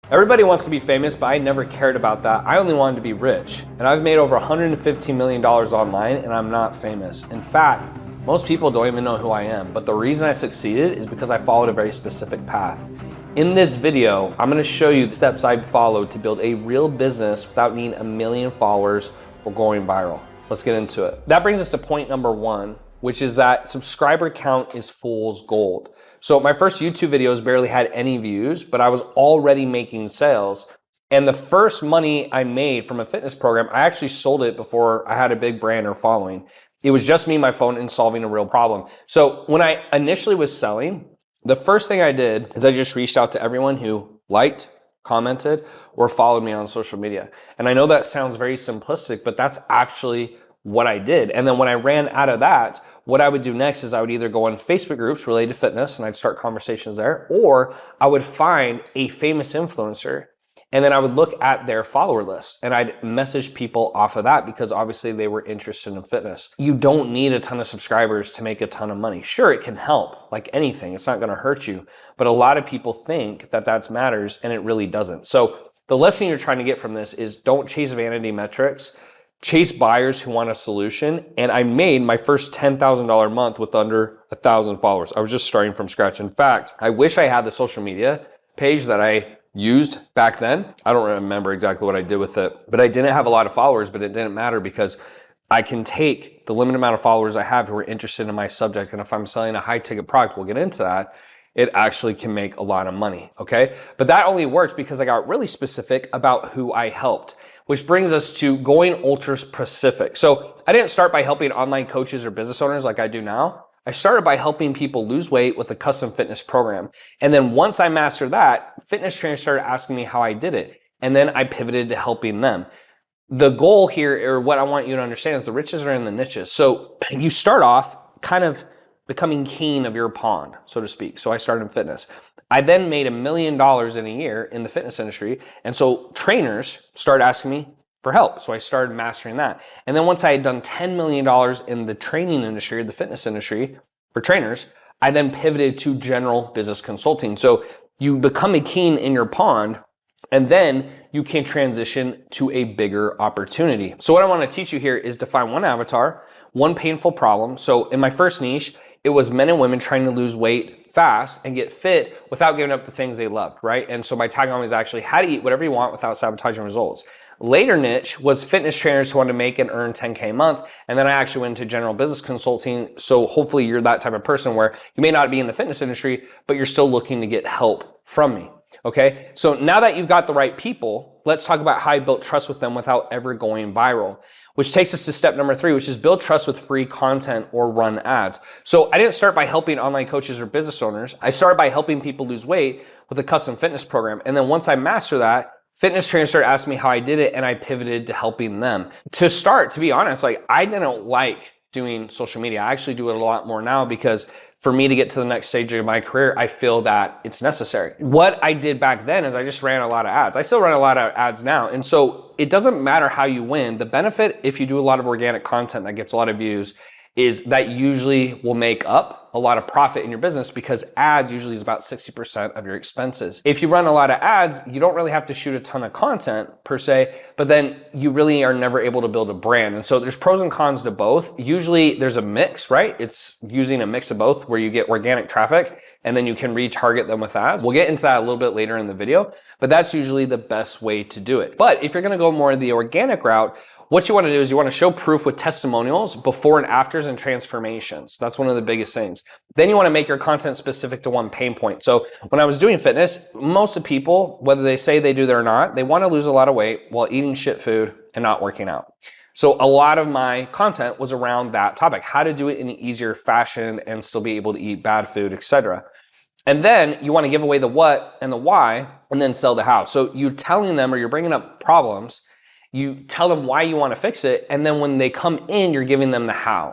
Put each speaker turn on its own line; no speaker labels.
Everybody wants to be famous, but I never cared about that. I only wanted to be rich. And I've made over $115 million online and I'm not famous. In fact, most people don't even know who I am. But the reason I succeeded is because I followed a very specific path. In this video, I'm gonna show you the steps I followed to build a real business without needing 1 million followers or going viral. Let's get into it. That brings us to point number 1, which is that subscriber count is fool's gold. So my first YouTube videos barely had any views, but I was already making sales. And the first money I made from a fitness program, I actually sold it before I had a big brand or following. It was just me, my phone, and solving a real problem. So when I initially was selling, the first thing I did is I just reached out to everyone who liked, commented, or followed me on social media. And I know that sounds very simplistic, but that's actually what I did. And then when I ran out of that, what I would do next is I would either go on Facebook groups related to fitness and I'd start conversations there, or I would find a famous influencer and then I would look at their follower list and I'd message people off of that because obviously they were interested in fitness. You don't need a ton of subscribers to make a ton of money. Sure, it can help, like anything. It's not gonna hurt you. But a lot of people think that that matters and it really doesn't. So the lesson you're trying to get from this is don't chase vanity metrics. Chase buyers who want a solution. And I made my first $10,000 month with under 1,000 followers. I was just starting from scratch. In fact, I wish I had the social media page that I used back then. I don't remember exactly what I did with it, but I didn't have a lot of followers, but it didn't matter because I can take the limited amount of followers I have who are interested in my subject. And if I'm selling a high ticket product, we'll get into that, it actually can make a lot of money, okay? But that only worked because I got really specific about who I helped, which brings us to going ultra specific. So I didn't start by helping online coaches or business owners like I do now. I started by helping people lose weight with a custom fitness program. And then once I mastered that, fitness trainers started asking me how I did it. And then I pivoted to helping them. The goal here, or what I want you to understand, is the riches are in the niches. So you start off kind of becoming king of your pond, so to speak. So I started in fitness. I then made $1 million in a year in the fitness industry. And so trainers started asking me for help. So I started mastering that. And then once I had done $10 million in the training industry, the fitness industry for trainers, I then pivoted to general business consulting. So you become a king in your pond, and then you can transition to a bigger opportunity. So what I want to teach you here is to find one avatar, one painful problem. So in my first niche, it was men and women trying to lose weight fast and get fit without giving up the things they loved, right? And so my tagline was actually how to eat whatever you want without sabotaging results. Later niche was fitness trainers who want to make and earn 10K a month. And then I actually went into general business consulting. So hopefully you're that type of person where you may not be in the fitness industry, but you're still looking to get help from me. Okay. So now that you've got the right people, let's talk about how I built trust with them without ever going viral, which takes us to step number 3, which is build trust with free content or run ads. So I didn't start by helping online coaches or business owners. I started by helping people lose weight with a custom fitness program. And then once I master that, fitness trainers started asking me how I did it, and I pivoted to helping them. To start, to be honest, like I didn't like doing social media. I actually do it a lot more now because for me to get to the next stage of my career, I feel that it's necessary. What I did back then is I just ran a lot of ads. I still run a lot of ads now. And so it doesn't matter how you win. The benefit if you do a lot of organic content that gets a lot of views is that usually will make up a lot of profit in your business because ads usually is about 60% of your expenses. If you run a lot of ads, you don't really have to shoot a ton of content per se, but then you really are never able to build a brand. And so there's pros and cons to both. Usually there's a mix, right? It's using a mix of both where you get organic traffic and then you can retarget them with ads. We'll get into that a little bit later in the video, but that's usually the best way to do it. But if you're gonna go more the organic route, what you want to do is you want to show proof with testimonials, before and afters, and transformations. That's one of the biggest things. Then you want to make your content specific to one pain point. So when I was doing fitness, most of the people, whether they say they do that or not, they want to lose a lot of weight while eating shit food and not working out. So a lot of my content was around that topic, how to do it in an easier fashion and still be able to eat bad food, etc. And then you want to give away the what and the why and then sell the how. So you're telling them, or you're bringing up problems, you tell them why you want to fix it, and then when they come in, you're giving them the how.